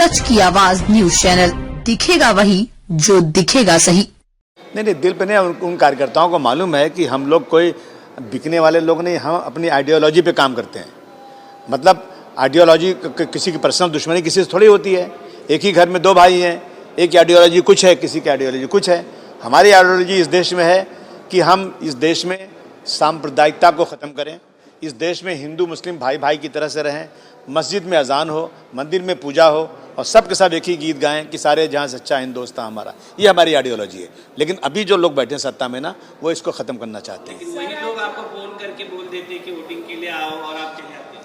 सच की आवाज news channel, दिखेगा वही जो दिखेगा सही। नहीं, दिल पे नहीं। उन कार्यकर्ताओं को मालूम है कि हम लोग कोई बिकने वाले लोग नहीं, हम अपनी आइडियोलॉजी पे काम करते हैं। मतलब आइडियोलॉजी किसी की पर्सनल दुश्मनी किसी से थोड़ी होती है। एक ही घर में दो भाई हैं, एक की आइडियोलॉजी कुछ है, किसी की आइडियोलॉजी कुछ है। हमारी आइडियोलॉजी इस देश में है कि हम इस देश में सांप्रदायिकता को ख़त्म करें, इस देश में हिंदू मुस्लिम भाई भाई की तरह से रहें, मस्जिद में अजान हो, मंदिर में पूजा हो और सब के सब एक ही गीत गाएं कि सारे जहां सच्चा हिंदुस्तान हमारा। ये हमारी आइडियोलॉजी है। लेकिन अभी जो लोग बैठे हैं सत्ता में ना, वो इसको ख़त्म करना चाहते हैं। वही लोग आपको फोन करके बोल देते हैं कि वोटिंग के लिए आओ और आप चले आते हैं।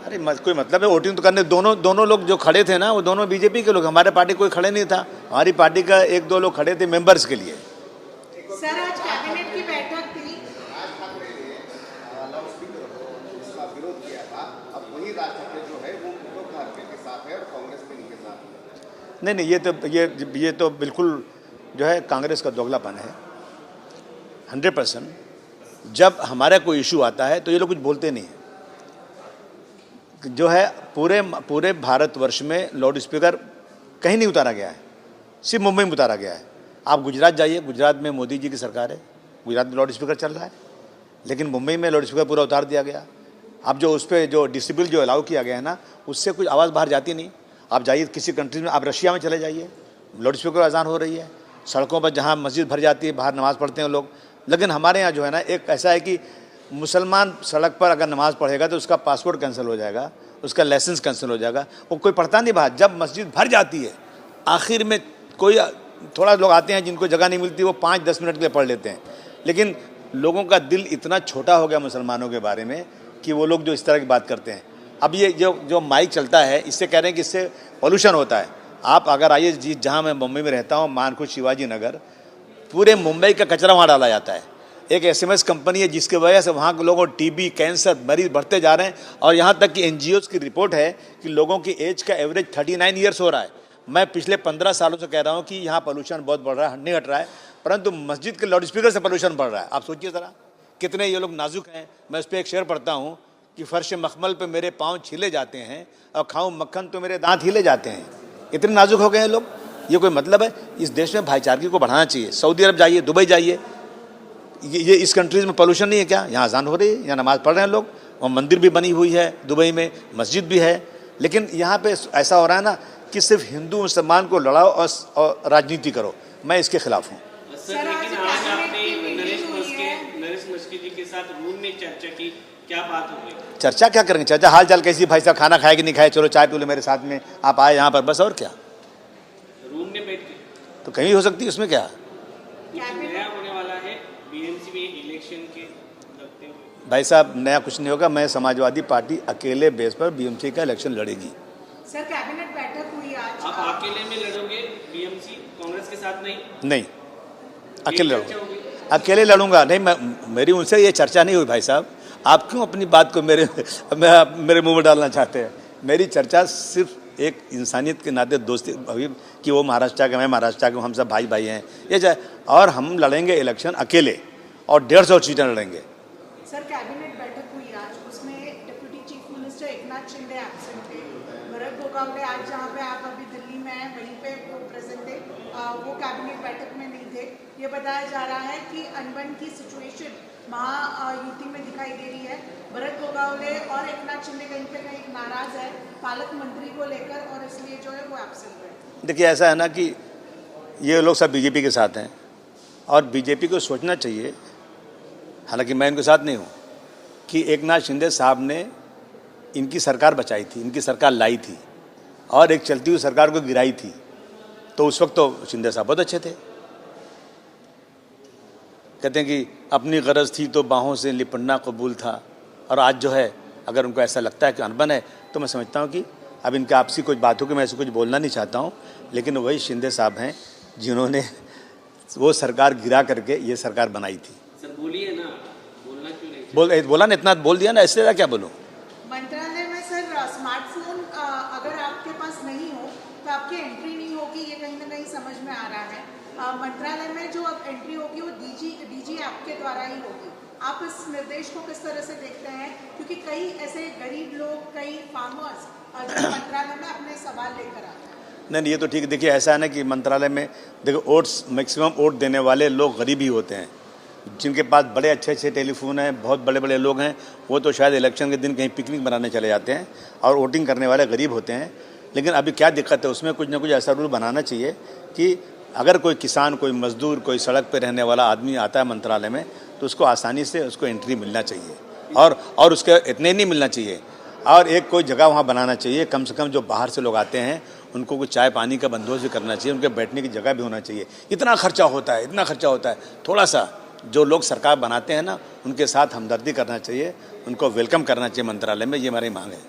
अरे कोई मतलब है वोटिंग तो करने। दोनों लोग जो खड़े थे ना, वो दोनों बीजेपी के लोग। हमारे पार्टी कोई खड़े नहीं था। हमारी पार्टी का एक दो लोग खड़े थे मेंबर्स के लिए। सर, आज कैबिनेट की बैठक थी। विरोध किया था, अब वही राज ठाकरे जो है वो उद्धव ठाकरे के साथ है और कांग्रेस में नहीं के साथ। नहीं, ये तो बिल्कुल जो है कांग्रेस का दोगलापन है 100%। जब हमारा कोई इशू आता है तो ये लोग कुछ बोलते नहीं हैं। जो है पूरे भारतवर्ष में लाउड स्पीकर कहीं नहीं उतारा गया है, सिर्फ मुंबई में उतारा गया है। आप गुजरात जाइए, गुजरात में मोदी जी की सरकार है, गुजरात में लाउड स्पीकर चल रहा है, लेकिन मुंबई में लाउड स्पीकर पूरा उतार दिया गया। अब जो उस पर जो डिसेबल जो अलाउ किया गया है ना, उससे कुछ आवाज़ बाहर जाती नहीं। आप जाइए किसी कंट्रीज में, आप रशिया में चले जाइए, लाउड स्पीकर अजान हो रही है सड़कों पर, जहाँ मस्जिद भर जाती है, बाहर नमाज़ पढ़ते हैं लोग। लेकिन हमारे यहाँ जो है ना, एक ऐसा है कि मुसलमान सड़क पर अगर नमाज़ पढ़ेगा तो उसका पासपोर्ट कैंसिल हो जाएगा, उसका लाइसेंस कैंसिल हो जाएगा। वो कोई पढ़ता नहीं बाहर। जब मस्जिद भर जाती है, आखिर में कोई थोड़ा लोग आते हैं जिनको जगह नहीं मिलती, वो 5-10 मिनट के लिए पढ़ लेते हैं। लेकिन लोगों का दिल इतना छोटा हो गया मुसलमानों के बारे में कि वो लोग जो इस तरह की बात करते हैं। अब ये जो माइक चलता है, इससे कह रहे हैं कि इससे पॉल्यूशन होता है। आप अगर आइए जहाँ मैं मुंबई में रहता हूँ, मानकुट शिवाजी नगर, पूरे मुंबई का कचरा वहाँ डाला जाता है। एक SMS कंपनी है जिसकी वजह से वहाँ के लोगों को TB कैंसर मरीज बढ़ते जा रहे हैं। और यहाँ तक कि NGOs की रिपोर्ट है कि लोगों की एज का एवरेज 39 ईयर्स हो रहा है। मैं पिछले 15 सालों से कह रहा हूँ कि यहाँ पोल्यूशन बहुत बढ़ रहा है, नहीं हट रहा है, परंतु मस्जिद के लाउड स्पीकर से पोल्यूशन बढ़ रहा है। आप सोचिए ज़रा कितने ये लोग नाजुक हैं। मैं उस पर एक शेर पढ़ता हूँ कि फर्श मखमल पे मेरे पाँव छीले जाते हैं और खाऊं मक्खन तो मेरे दांत हिले जाते हैं। इतने नाजुक हो गए हैं लोग। ये कोई मतलब है? इस देश में भाईचारगी को बढ़ाना चाहिए। सऊदी अरब जाइए, दुबई जाइए, ये इस कंट्रीज़ में पोल्यूशन नहीं है क्या? यहाँ अजान हो रही है, यहाँ नमाज़ पढ़ रहे हैं लोग, और मंदिर भी बनी हुई है, दुबई में मस्जिद भी है। लेकिन यहाँ पे ऐसा हो रहा है ना कि सिर्फ हिंदू मुसलमान को लड़ाओ और राजनीति करो। मैं इसके खिलाफ हूँ। सर, लेकिन आज आपने नरेश मस्की जी के साथ रूम में चर्चा की, क्या बात हो गई? चर्चा क्या करेंगे? चर्चा हाल चाल कैसी, भाई साहब खाना खाए कि नहीं खाए, चलो चाय पी लो मेरे साथ में, आप आए यहाँ पर, बस। और क्या? रूम में बैठ के तो कहीं हो सकती है, उसमें क्या? नया होने वाला है BMC में इलेक्शन के लगते हुए। भाई साहब, नया कुछ नहीं होगा। मैं समाजवादी पार्टी अकेले बेस पर BMC का इलेक्शन लड़ेगी। सर, कैबिनेट बैठक हुई आज। आप अकेले में लड़ोगे BMC, कांग्रेस के साथ नहीं? अकेले लड़ूंगा, अकेले लड़ूंगा। नहीं, मेरी उनसे ये चर्चा नहीं हुई। भाई साहब, आप क्यों अपनी बात को मेरे मुंह में डालना चाहते हैं? मेरी चर्चा सिर्फ एक इंसानियत के नाते दोस्ती अभी कि वो महाराष्ट्र के, मैं महाराष्ट्र के, हम सब भाई भाई हैं, ये चाहे। और हम लड़ेंगे इलेक्शन अकेले और 150 सीटें लड़ेंगे। सर, कैबिनेट बैठक हुई आज, उसमें deputy chief minister Eknath Shinde absent थे। भरत गोगावले आज जहाँ पे आप अभी दिल्ली में हैं वहीं पे वो प्रेजेंट थे, वो कैबिनेट बैठक में नहीं थे। ये बताया जा रहा है कि अनबन की सिचुएशन महायुति में दिखाई दे रही है। भरत गोगावले और एकनाथ शिंदे कहीं पे कहीं नाराज है पालक मंत्री को लेकर, और इसलिए जो है वो एब्सेंट है। देखिए, ऐसा है ना कि ये लोग सब बीजेपी के साथ हैं और बीजेपी को सोचना चाहिए, हालांकि मैं इनके साथ नहीं हूँ, कि एकनाथ शिंदे साहब ने इनकी सरकार बचाई थी, इनकी सरकार लाई थी और एक चलती हुई सरकार को गिराई थी। तो उस वक्त तो शिंदे साहब बहुत अच्छे थे। कहते हैं कि अपनी गरज थी तो बाहों से लिपटना कबूल था। और आज जो है, अगर उनको ऐसा लगता है कि अनबन है, तो मैं समझता हूँ कि अब इनका आपसी कुछ बात हो कि मैं ऐसे कुछ बोलना नहीं चाहता हूँ, लेकिन वही शिंदे साहब हैं जिन्होंने वो सरकार गिरा करके ये सरकार बनाई थी। सर, बोलिए ना, बोलना क्यों नहीं? बोला ना, इतना बोल दिया ना, इसलिए क्या बोलूँ? मंत्रालय में सर स्मार्टफोन अगर आपके पास नहीं हो तो आपकी एंट्री नहीं होगी, ये कहीं ना कहीं समझ में आ रहा है। मंत्रालय में जो अब एंट्री होगी वो DG ऐप के द्वारा ही होगी। आप इस निर्देश को किस तरह से देखते हैं? क्योंकि कई ऐसे गरीब लोग, कई फार्मर्स जो मंत्रालय में अपने सवाल लेकर आते हैं। नहीं ये तो ठीक है। देखिए ऐसा है ना कि मंत्रालय में देखो वोट्स मैक्सिमम वोट देने वाले लोग गरीब ही होते हैं, जिनके पास बड़े अच्छे अच्छे टेलीफोन हैं, बहुत बड़े बड़े लोग हैं, वो तो शायद इलेक्शन के दिन कहीं पिकनिक मनाने चले जाते हैं और वोटिंग करने वाले गरीब होते हैं। लेकिन अभी क्या दिक्कत है, उसमें कुछ ना कुछ ऐसा रूल बनाना चाहिए कि अगर कोई किसान, कोई मजदूर, कोई सड़क पर रहने वाला आदमी आता है मंत्रालय में तो उसको आसानी से उसको एंट्री मिलना चाहिए और उसके इतने नहीं मिलना चाहिए, और एक कोई जगह वहाँ बनाना चाहिए, कम से कम जो बाहर से लोग आते हैं उनको कुछ चाय पानी का बंदोबस्त भी करना चाहिए, उनके बैठने की जगह भी होना चाहिए। इतना खर्चा होता है, थोड़ा सा जो लोग सरकार बनाते हैं ना उनके साथ हमदर्दी करना चाहिए, उनको वेलकम करना चाहिए मंत्रालय में, ये हमारी मांग है।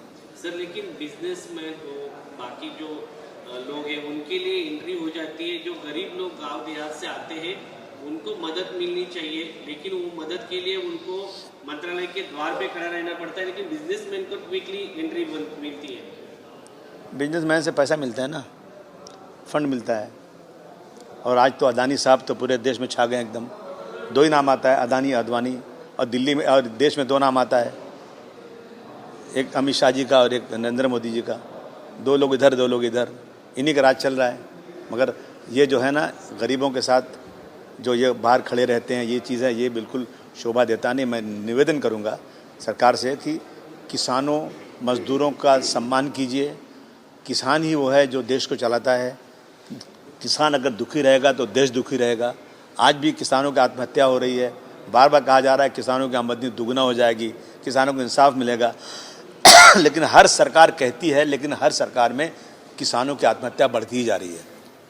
सर लेकिन बिजनेसमैन हो, बाकी जो लोग हैं उनके लिए एंट्री हो जाती है, जो गरीब लोग गांव देहात से आते हैं उनको मदद मिलनी चाहिए, लेकिन वो मदद के लिए उनको मंत्रालय के द्वार पे खड़ा रहना पड़ता है, लेकिन बिजनेसमैन को क्विकली एंट्री मिलती है। बिजनेसमैन से पैसा मिलता है ना, फंड मिलता है, और आज तो अदानी साहब तो पूरे देश में छा गए एकदम। दो ही नाम आता है, अदानी अडवाणी, और दिल्ली में और देश में दो नाम आता है, एक अमित शाह जी का और एक नरेंद्र मोदी जी का। दो लोग इधर दो लोग इधर, इन्हीं का राज चल रहा है। मगर ये जो है ना गरीबों के साथ जो ये बाहर खड़े रहते हैं, ये चीज़ें ये बिल्कुल शोभा देता नहीं। मैं निवेदन करूंगा सरकार से कि किसानों मजदूरों का सम्मान कीजिए। किसान ही वो है जो देश को चलाता है। किसान अगर दुखी रहेगा तो देश दुखी रहेगा। आज भी किसानों की आत्महत्या हो रही है, बार बार कहा जा रहा है किसानों की आमदनी दुगना हो जाएगी, किसानों को इंसाफ मिलेगा लेकिन हर सरकार कहती है, लेकिन हर सरकार में किसानों की आत्महत्या बढ़ती ही जा रही है।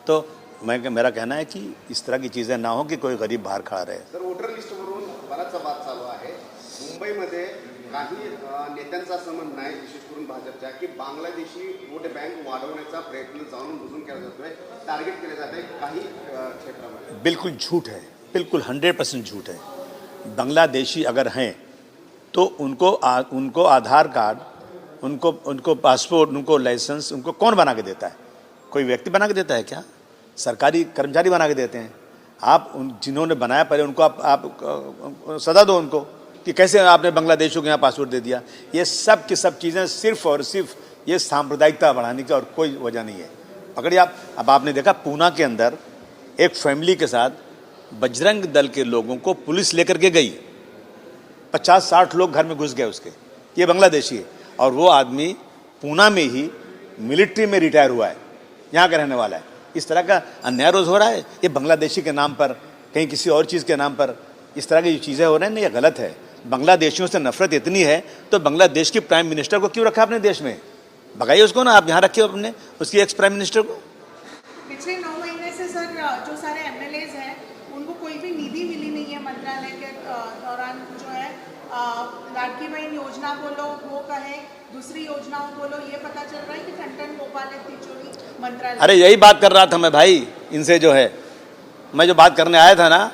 तो मेरा कहना है कि इस तरह की चीज़ें ना हो कि कोई गरीब बाहर खड़ा रहे। तर वोटर लिस्टवरून बराचसा वाद चालू आहे। मुंबईमध्ये काही नेत्यांचं असं म्हणणं आहे, विशेष करून भाजपच्या, की बांगलादेशी वोट बँक वाढवण्याचा प्रयत्न जाणून बुजून केला जातोय, टार्गेट केले जाते काही क्षेत्रामध्ये। बिल्कुल झूठ है, बिल्कुल 100% झूठ है। बांग्लादेशी अगर हैं तो उनको आधार कार्ड, उनको पासपोर्ट, उनको लाइसेंस उनको कौन बना के देता है? कोई व्यक्ति बना के देता है क्या? सरकारी कर्मचारी बना के देते हैं। आप जिन्होंने बनाया पहले उनको आप सजा दो उनको कि कैसे आपने बांग्लादेशियों को यहाँ पासपोर्ट दे दिया। ये सब की सब चीज़ें सिर्फ और सिर्फ ये सांप्रदायिकता बढ़ाने की और कोई वजह नहीं है। पकड़िए आप। अब आपने देखा पूना के अंदर एक फैमिली के साथ बजरंग दल के लोगों को पुलिस लेकर के गई, 50-60 लोग घर में घुस गए उसके। ये बांग्लादेशी है और वो आदमी पूना में ही मिलिट्री में रिटायर हुआ है, यहाँ का रहने वाला है। इस तरह का अन्याय रोज हो रहा है। ये बांग्लादेशी के नाम पर, कहीं किसी और चीज़ के नाम पर इस तरह की जो चीज़ें हो रही हैं ना, ये गलत है। बांग्लादेशियों से नफरत इतनी है तो बांग्लादेश के प्राइम मिनिस्टर को क्यों रखा अपने देश में? भगाइए उसको ना, आप यहाँ रखिए अपने उसकी एक्स प्राइम मिनिस्टर को। पिछले 9 महीने से सर जो सारे एमएलएज हैं उनको कोई भी निधि मिली नहीं है मंत्रालय के दौरान। जो है लाडकी बहन योजना बोलो, वो कहे दूसरी योजनाओं बोलो, ये पता चल रहा है कि टन गोपाल तिजोरी मंत्रालय। अरे यही बात कर रहा था मैं भाई इनसे, जो है मैं जो बात करने आया था ना,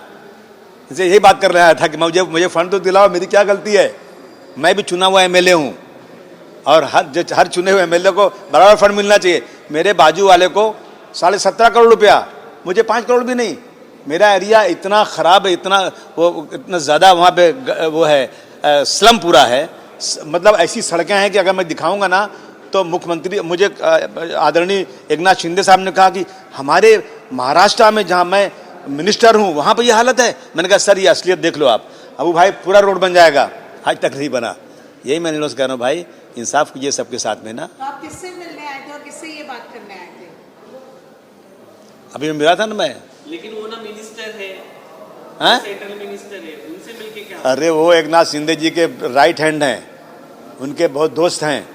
इनसे यही बात करने आया था कि मुझे फंड तो दिलाओ, मेरी क्या गलती है? मैं भी चुना हुआ एमएलए हूँ और हर चुने हुए एमएलए को बराबर फंड मिलना चाहिए। मेरे बाजू वाले को 17.5 करोड़ रुपया, मुझे 5 करोड़ भी नहीं। मेरा एरिया इतना ख़राब है, इतना ज़्यादा वहाँ पे वो है स्लम पूरा है। मतलब ऐसी सड़कें हैं कि अगर मैं दिखाऊंगा ना तो मुख्यमंत्री, मुझे आदरणीय एकनाथ शिंदे साहब ने कहा कि हमारे महाराष्ट्र में जहाँ मैं मिनिस्टर हूँ वहाँ पर ये हालत है। मैंने कहा सर ये असलियत देख लो आप। अबू भाई पूरा रोड बन जाएगा, आज तक नहीं बना। यही मैं निर्णय कह रहा हूँ भाई, इंसाफ कीजिए सबके साथ में ना। तो आप किससे मिलने आए थे और किससे ये बात करने आए थे? अभी मैं मिला था ना मैं। लेकिन वो ना मिनिस्टर है, सेंट्रल मिनिस्टर है, उनसे मिलके क्या? अरे वो एकनाथ शिंदे जी के राइट हैंड हैं, उनके बहुत दोस्त हैं।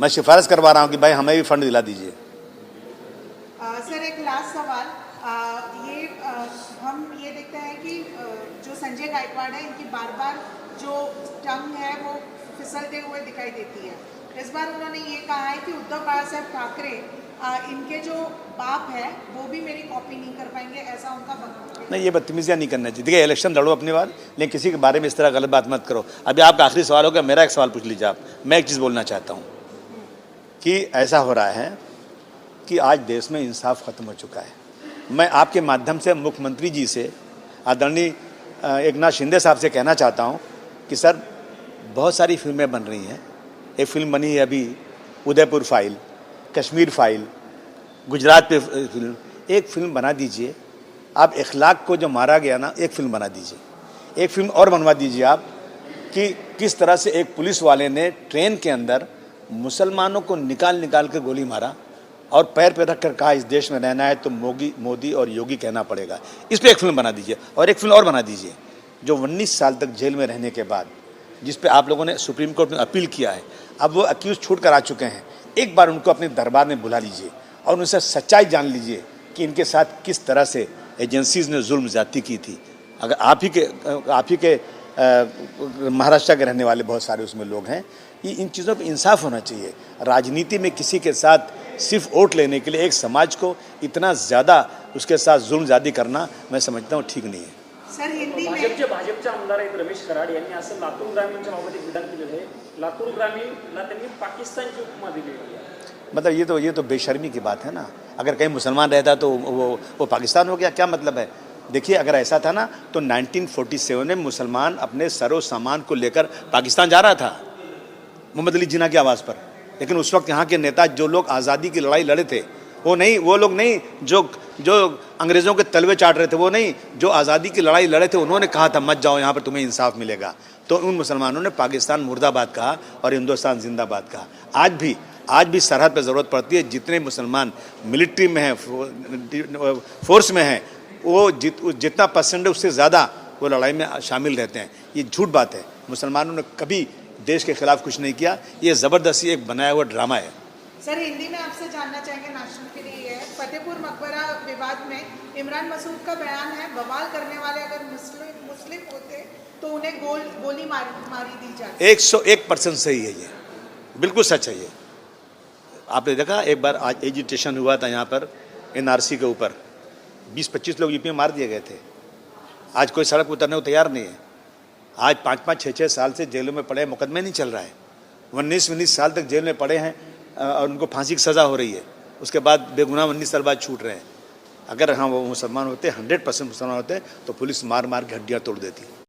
मैं सिफारिश करवा रहा हूँ कि भाई हमें भी फंड दिला दीजिए। सर एक लास्ट सवाल, हम ये देखते हैं कि जो संजय गायकवाड़ है इनकी बार बार जो टंग है वो फिसलते हुए दिखाई देती है। इस बार उन्होंने ये कहा है कि उद्धव बाला साहब ठाकरे इनके जो बाप है वो भी मेरी कॉपी नहीं कर पाएंगे, ऐसा उनका वक्तव्य। नहीं, ये बदतमीजियाँ नहीं करना चाहिए। देखिए इलेक्शन लड़ो अपनी बात, लेकिन किसी के बारे में इस तरह गलत बात मत करो। अभी आपका आखिरी सवाल होगा, मेरा एक सवाल पूछ लीजिए आप। मैं एक चीज़ बोलना चाहता हूँ कि ऐसा हो रहा है कि आज देश में इंसाफ खत्म हो चुका है। मैं आपके माध्यम से मुख्यमंत्री जी से, आदरणीय एकनाथ शिंदे साहब से कहना चाहता हूँ कि सर बहुत सारी फिल्में बन रही हैं। एक फिल्म बनी है अभी उदयपुर फाइल, कश्मीर फाइल, गुजरात पे फिल्म, एक फिल्म बना दीजिए आप। इखलाक को जो मारा गया ना, एक फिल्म बना दीजिए। एक फिल्म और बनवा दीजिए आप कि किस तरह से एक पुलिस वाले ने ट्रेन के अंदर मुसलमानों को निकाल निकाल कर गोली मारा और पैर पे रख कर कहा इस देश में रहना है तो मोदी और योगी कहना पड़ेगा। इस पे एक फिल्म बना दीजिए। और एक फिल्म और बना दीजिए जो 19 साल तक जेल में रहने के बाद, जिस पे आप लोगों ने सुप्रीम कोर्ट में अपील किया है, अब वो अक्यूज छूट कर आ चुके हैं। एक बार उनको अपने दरबार में बुला लीजिए और उनसे सच्चाई जान लीजिए कि इनके साथ किस तरह से एजेंसीज ने जुल्म ज्यादती की थी। अगर आप ही के महाराष्ट्र के रहने वाले बहुत सारे उसमें लोग हैं। ये इन चीज़ों पर इंसाफ होना चाहिए। राजनीति में किसी के साथ सिर्फ वोट लेने के लिए एक समाज को इतना ज़्यादा उसके साथ जुल्म ज्यादी करना मैं समझता हूँ ठीक नहीं है। सर हिंदी में भाजपचे आमदार आहेत रमेश कराड यांनी असं लातूर ग्रामीणच्या बाबत एक विधान केलेलं आहे। लातूर ग्रामीणला त्यांनी पाकिस्तानची उपमा दिलेली आहे। मतलब ये तो बेशर्मी की बात है ना। अगर कहीं मुसलमान रहता तो वो पाकिस्तान हो गया, क्या मतलब है? देखिए, अगर ऐसा था ना तो 1947 में मुसलमान अपने सरो सामान को लेकर पाकिस्तान जा रहा था मोहम्मद अली जिन्ना की आवाज़ पर। लेकिन उस वक्त यहाँ के नेता जो लोग आज़ादी की लड़ाई लड़े थे वो लोग नहीं जो अंग्रेज़ों के तलवे चाट रहे थे, वो नहीं, जो आज़ादी की लड़ाई लड़े थे उन्होंने कहा था मत जाओ यहाँ पर, तुम्हें इंसाफ मिलेगा। तो उन मुसलमानों ने पाकिस्तान मुर्दाबाद कहा और हिंदुस्तान जिंदाबाद कहा। आज भी सरहद पर ज़रूरत पड़ती है। जितने मुसलमान मिलिट्री में हैं, फोर्स में हैं, वो जितना परसेंट है उससे ज़्यादा वो लड़ाई में शामिल रहते हैं। ये झूठ बात है। मुसलमानों ने कभी देश के खिलाफ कुछ नहीं किया। ये ज़बरदस्ती एक बनाया हुआ ड्रामा है। सर हिंदी में आपसे जानना चाहेंगे, नेशनल के लिए ये है, फतेहपुर मकबरा विवाद में इमरान मसूद का बयान है, बवाल करने वाले अगर मुस्लिम होते तो उन्हें गोली मारी दी जाती। 101% सही है, ये बिल्कुल सच है। ये आपने देखा, एक बार आज एजिटेशन हुआ था यहाँ पर NRC के ऊपर, 20-25 लोग यूपी में मार दिए गए थे। आज कोई सड़क उतरने को तैयार नहीं है। आज 5-5, 6-6 साल से जेलों में पड़े, मुकदमे नहीं चल रहा है। 19 साल तक जेल में पड़े हैं और उनको फांसी की सज़ा हो रही है। उसके बाद बेगुनाह 19 साल बाद छूट रहे हैं। अगर हाँ वो मुसलमान होते, 100% मुसलमान होते तो पुलिस मार के हड्डियाँ तोड़ देती।